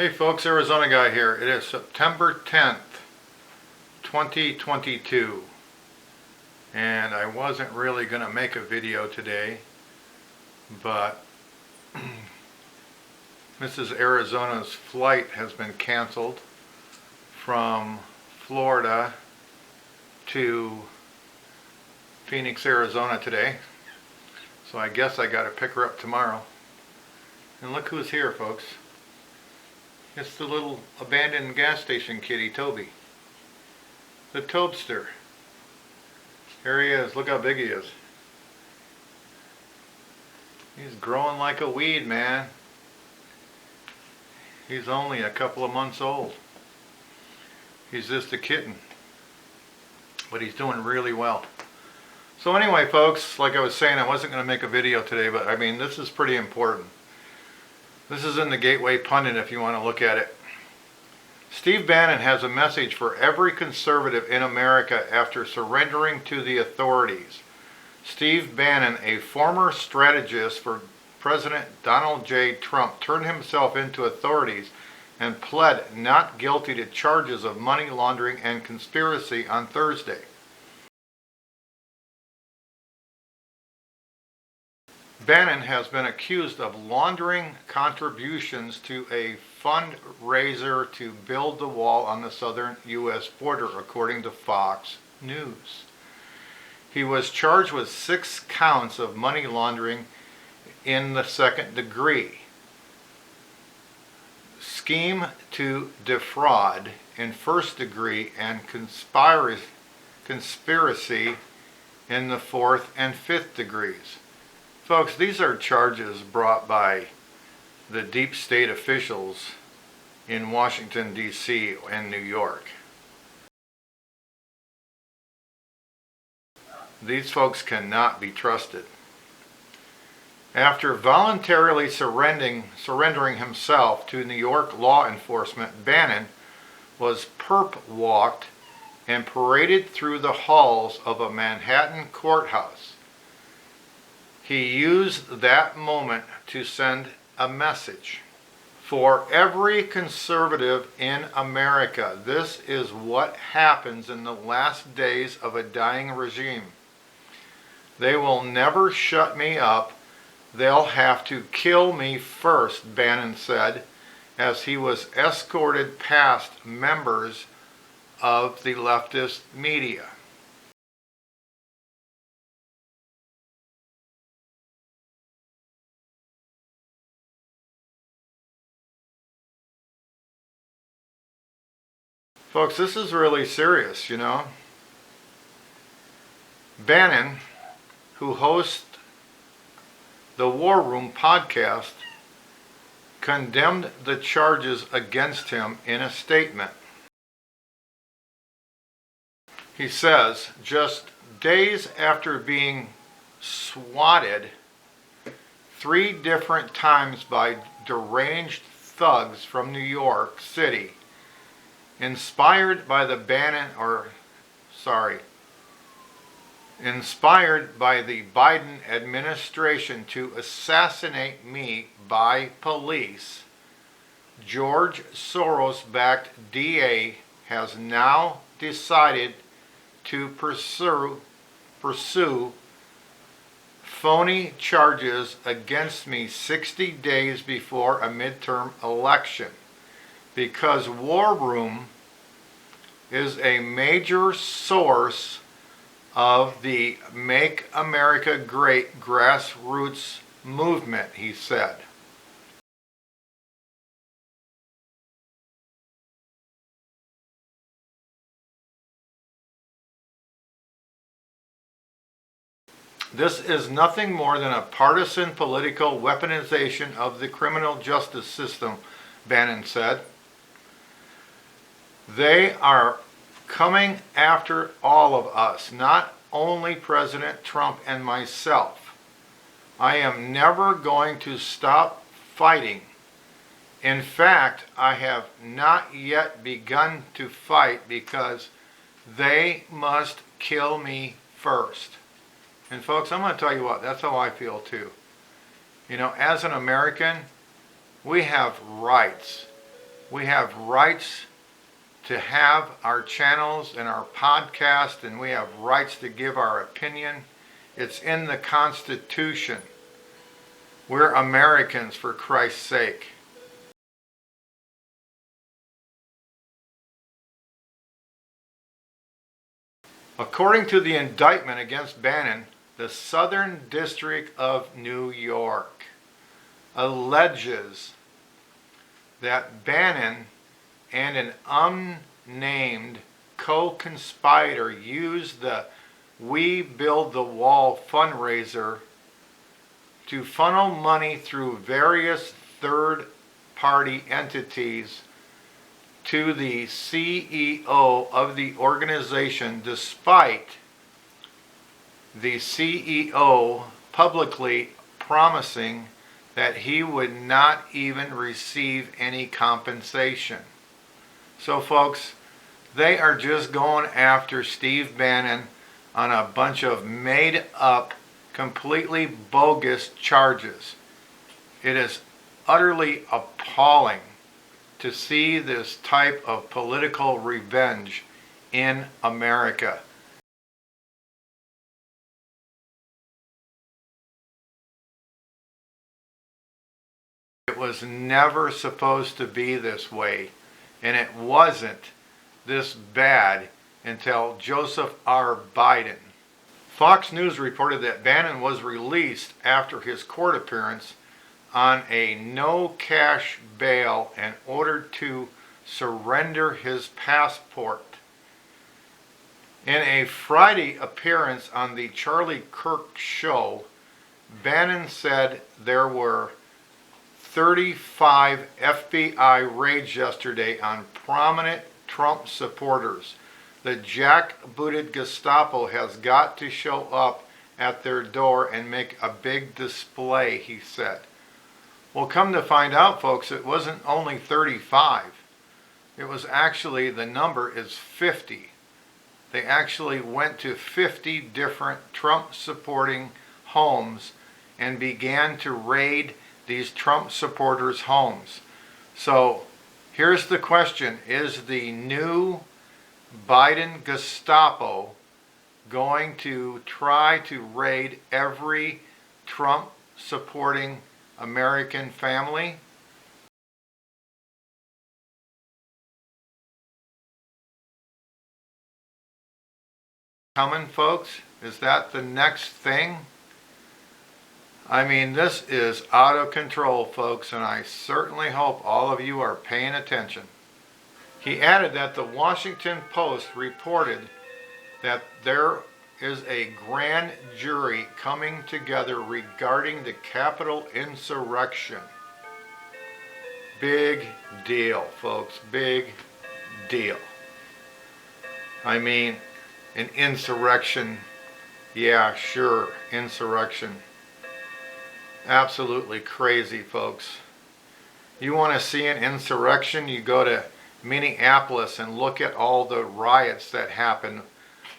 Hey folks, Arizona Guy here. It is September 10th, 2022, and I wasn't really going to make a video today, but Mrs. Arizona's flight has been canceled from Florida to Phoenix, Arizona today, so I guess I got to pick her up tomorrow. And look who's here, folks. It's the little abandoned gas station kitty, Toby. The Tobster. Here he is. Look how big he is. He's growing like a weed, man. He's only a couple of months old. He's just a kitten. But he's doing really well. So anyway, folks, like I was saying, I wasn't going to make a video today, but I mean, this is pretty important. This is in the Gateway Pundit if you want to look at it. Steve Bannon has a message for every conservative in America after surrendering to the authorities. Steve Bannon, a former strategist for President Donald J. Trump, turned himself into authorities and pled not guilty to charges of money laundering and conspiracy on Thursday. Bannon has been accused of laundering contributions to a fundraiser to build the wall on the southern U.S. border, according to Fox News. He was charged with 6 counts of money laundering in the second degree, scheme to defraud in first degree, and conspiracy in the fourth and fifth degrees. Folks, these are charges brought by the deep state officials in Washington, D.C. and New York. These folks cannot be trusted. After voluntarily surrendering himself to New York law enforcement, Bannon was perp-walked and paraded through the halls of a Manhattan courthouse. He used that moment to send a message. For every conservative in America, this is what happens in the last days of a dying regime. They will never shut me up. They'll have to kill me first, Bannon said, as he was escorted past members of the leftist media. Folks, this is really serious, you know. Bannon, who hosts the War Room podcast, condemned the charges against him in a statement. He says, just days after being swatted 3 different times by deranged thugs from New York City, inspired by the Biden administration to assassinate me by police, George Soros-backed DA has now decided to pursue phony charges against me 60 days before a midterm election, because War Room is a major source of the Make America Great grassroots movement, he said. This is nothing more than a partisan political weaponization of the criminal justice system, Bannon said. They are coming after all of us, not only President Trump and myself. I am never going to stop fighting. In fact, I have not yet begun to fight because they must kill me first. And folks, I'm going to tell you what, that's how I feel too. You know, as an American, we have rights. We have rights to have our channels and our podcast, and we have rights to give our opinion. It's in the Constitution. We're Americans, for Christ's sake. According to the indictment against Bannon, the Southern District of New York alleges that Bannon and an unnamed co-conspirator used the We Build the Wall fundraiser to funnel money through various third-party entities to the CEO of the organization, despite the CEO publicly promising that he would not even receive any compensation. So folks, they are just going after Steve Bannon on a bunch of made up, completely bogus charges. It is utterly appalling to see this type of political revenge in America. It was never supposed to be this way, and it wasn't this bad until Joseph R. Biden. Fox News reported that Bannon was released after his court appearance on a no-cash bail and ordered to surrender his passport. In a Friday appearance on the Charlie Kirk Show, Bannon said there were 35 FBI raids yesterday on prominent Trump supporters. The jackbooted Gestapo has got to show up at their door and make a big display, he said. Well, come to find out, folks, it wasn't only 35. It was actually, the number is 50. They actually went to 50 different Trump-supporting homes and began to raid these Trump supporters' homes. So here's the question: is the new Biden Gestapo going to try to raid every Trump supporting American family? Coming, folks? Is that the next thing? I mean, this is out of control, folks, and I certainly hope all of you are paying attention. He added that the Washington Post reported that there is a grand jury coming together regarding the Capitol insurrection. Big deal, folks, big deal. I mean, an insurrection, yeah, sure, insurrection. Absolutely crazy, folks. You want to see an insurrection? You go to Minneapolis and look at all the riots that happened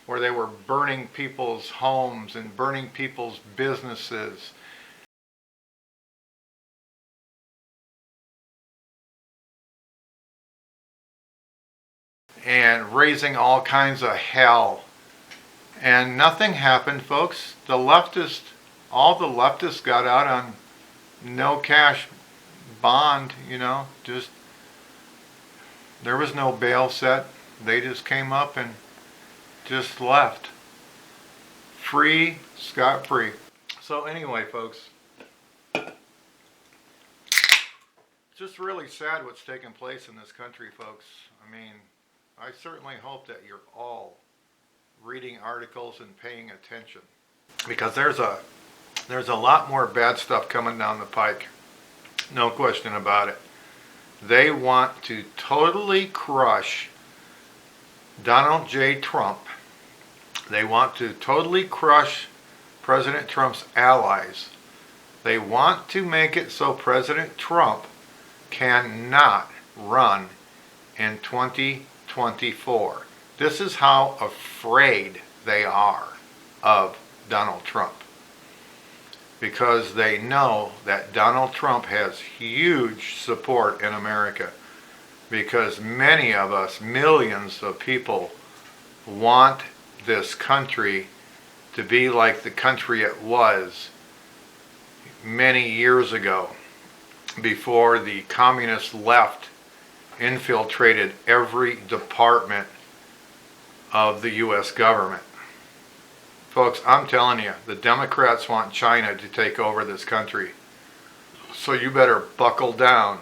where they were burning people's homes and burning people's businesses. And raising all kinds of hell. And nothing happened, folks. All the leftists got out on no cash bond, just, there was no bail set. They just came up and just left. Free, scot-free. So anyway, folks, it's just really sad what's taking place in this country, folks. I mean, I certainly hope that you're all reading articles and paying attention, because there's a lot more bad stuff coming down the pike. No question about it. They want to totally crush Donald J. Trump. They want to totally crush President Trump's allies. They want to make it so President Trump cannot run in 2024. This is how afraid they are of Donald Trump, because they know that Donald Trump has huge support in America. because many of us, millions of people, want this country to be like the country it was many years ago, before the communist left infiltrated every department of the U.S. government. Folks, I'm telling you, the Democrats want China to take over this country. So you better buckle down,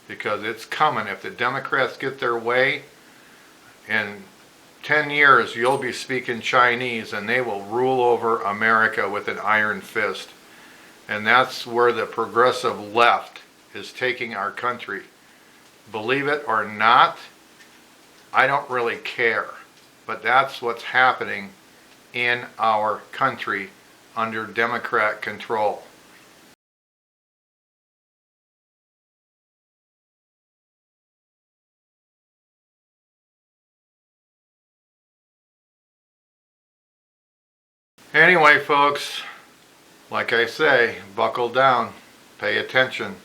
because it's coming. If the Democrats get their way, in 10 years you'll be speaking Chinese and they will rule over America with an iron fist. And that's where the progressive left is taking our country. Believe it or not, I don't really care. But that's what's happening in our country under Democrat control. Anyway, folks, like I say, buckle down, pay attention,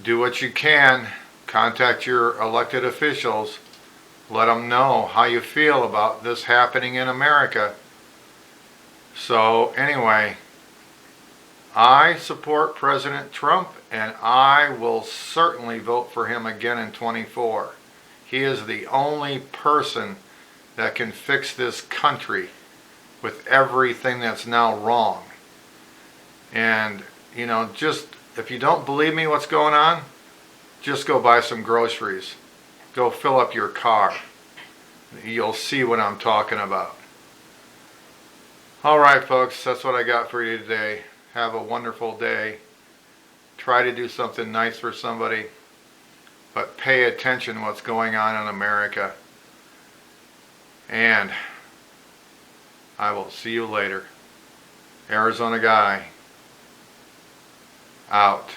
do what you can, contact your elected officials, let them know how you feel about this happening in America. So anyway, I support President Trump, and I will certainly vote for him again in 24. He is the only person that can fix this country with everything that's now wrong. And, just if you don't believe me what's going on, just go buy some groceries. Go fill up your car. You'll see what I'm talking about. All right, folks, that's what I got for you today. Have a wonderful day. Try to do something nice for somebody, but pay attention to what's going on in America. And I will see you later. Arizona Guy, out.